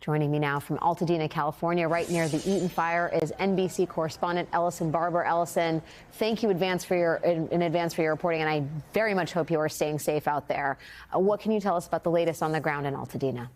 Joining me now from Altadena, California, right near the Eaton fire, is NBC correspondent Ellison Barber. Ellison, thank you in advance for your reporting, and I very much hope you are staying safe out there. What can you tell us about the latest on the ground in Altadena?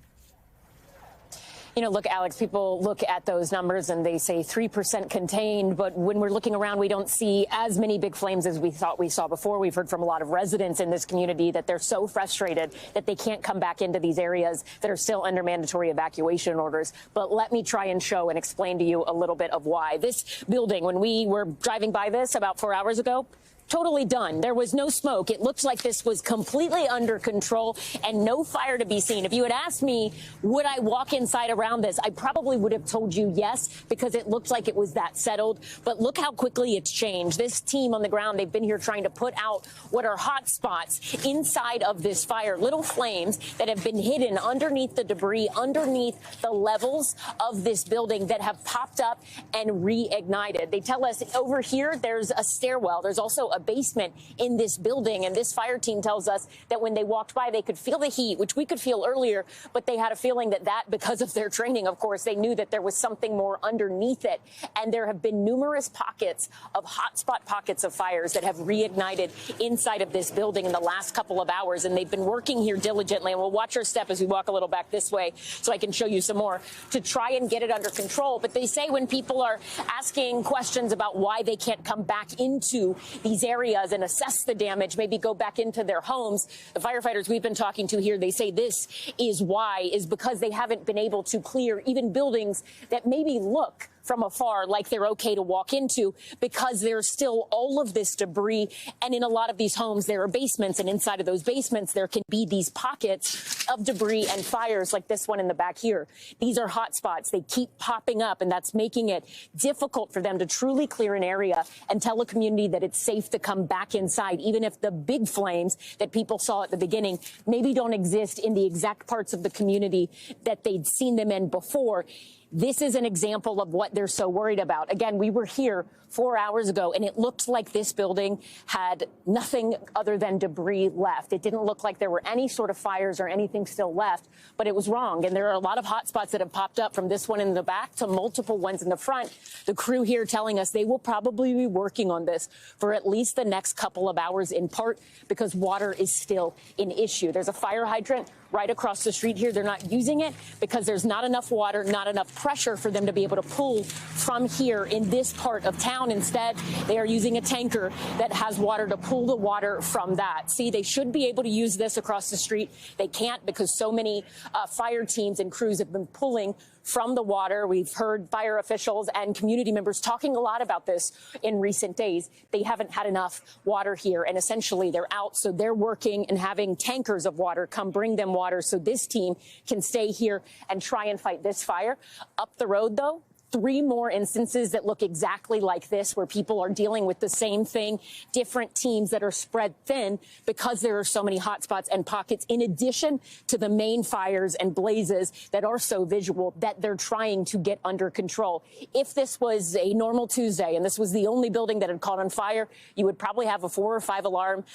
You know, look, Alex, people look at those numbers and they say 3% contained. But when we're looking around, we don't see as many big flames as we thought we saw before. We've heard from a lot of residents in this community that they're so frustrated that they can't come back into these areas that are still under mandatory evacuation orders. But let me try and show and explain to you a little bit of why. This building, when we were driving by this about 4 hours ago, totally done. There was no smoke. It looked like this was completely under control and no fire to be seen. If you had asked me, would I walk inside around this, I probably would have told you yes, because it looked like it was that settled. But look how quickly it's changed. This team on the ground, they've been here trying to put out what are hot spots inside of this fire, little flames that have been hidden underneath the debris, underneath the levels of this building that have popped up and reignited. They tell us over here, there's a stairwell. There's also a basement in this building, and this fire team tells us that when they walked by, they could feel the heat, which we could feel earlier, but they had a feeling that because of their training, of course, they knew that there was something more underneath it. And there have been numerous pockets of hotspot pockets of fires that have reignited inside of this building in the last couple of hours, and they've been working here diligently. And we'll watch our step as we walk a little back this way so I can show you some more to try and get it under control. But they say when people are asking questions about why they can't come back into these areas and assess the damage, maybe go back into their homes, the firefighters we've been talking to here, they say this is why, is because they haven't been able to clear even buildings that maybe look from afar like they're okay to walk into, because there's still all of this debris. And in a lot of these homes, there are basements, and inside of those basements, there can be these pockets of debris and fires like this one in the back here. These are hot spots. They keep popping up, and that's making it difficult for them to truly clear an area and tell a community that it's safe to come back inside, even if the big flames that people saw at the beginning maybe don't exist in the exact parts of the community that they'd seen them in before. This is an example of what they're so worried about. Again, we were here 4 hours ago, and it looked like this building had nothing other than debris left. It didn't look like there were any sort of fires or anything still left, but it was wrong. And there are a lot of hot spots that have popped up, from this one in the back to multiple ones in the front. The crew here telling us they will probably be working on this for at least the next couple of hours, in part because water is still an issue. There's a fire hydrant right across the street here. They're not using it because there's not enough water, not enough pressure for them to be able to pull from here in this part of town. Instead, they are using a tanker that has water to pull the water from that. See, they should be able to use this across the street. They can't, because so many fire teams and crews have been pulling from the water. We've heard fire officials and community members talking a lot about this in recent days. They haven't had enough water here, and essentially they're out. So they're working and having tankers of water come bring them water so this team can stay here and try and fight this fire. Up the road, though, 3 more instances that look exactly like this, where people are dealing with the same thing, different teams that are spread thin because there are so many hotspots and pockets, in addition to the main fires and blazes that are so visual that they're trying to get under control. If this was a normal Tuesday and this was the only building that had caught on fire, you would probably have a 4 or 5 alarm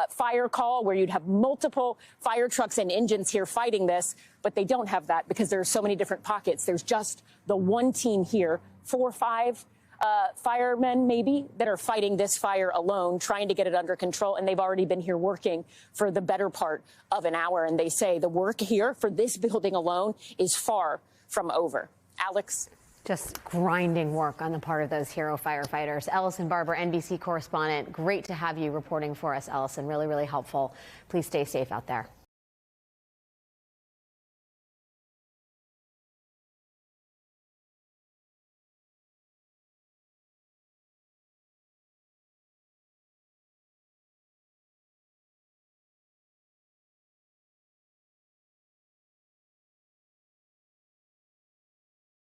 fire call where you'd have multiple fire trucks and engines here fighting this. But they don't have that because there are so many different pockets. There's just the one team here, 4 or 5 firemen maybe, that are fighting this fire alone, trying to get it under control. And they've already been here working for the better part of an hour. And they say the work here for this building alone is far from over. Alex? Just grinding work on the part of those hero firefighters. Ellison Barber, NBC correspondent. Great to have you reporting for us, Ellison. Really, really helpful. Please stay safe out there.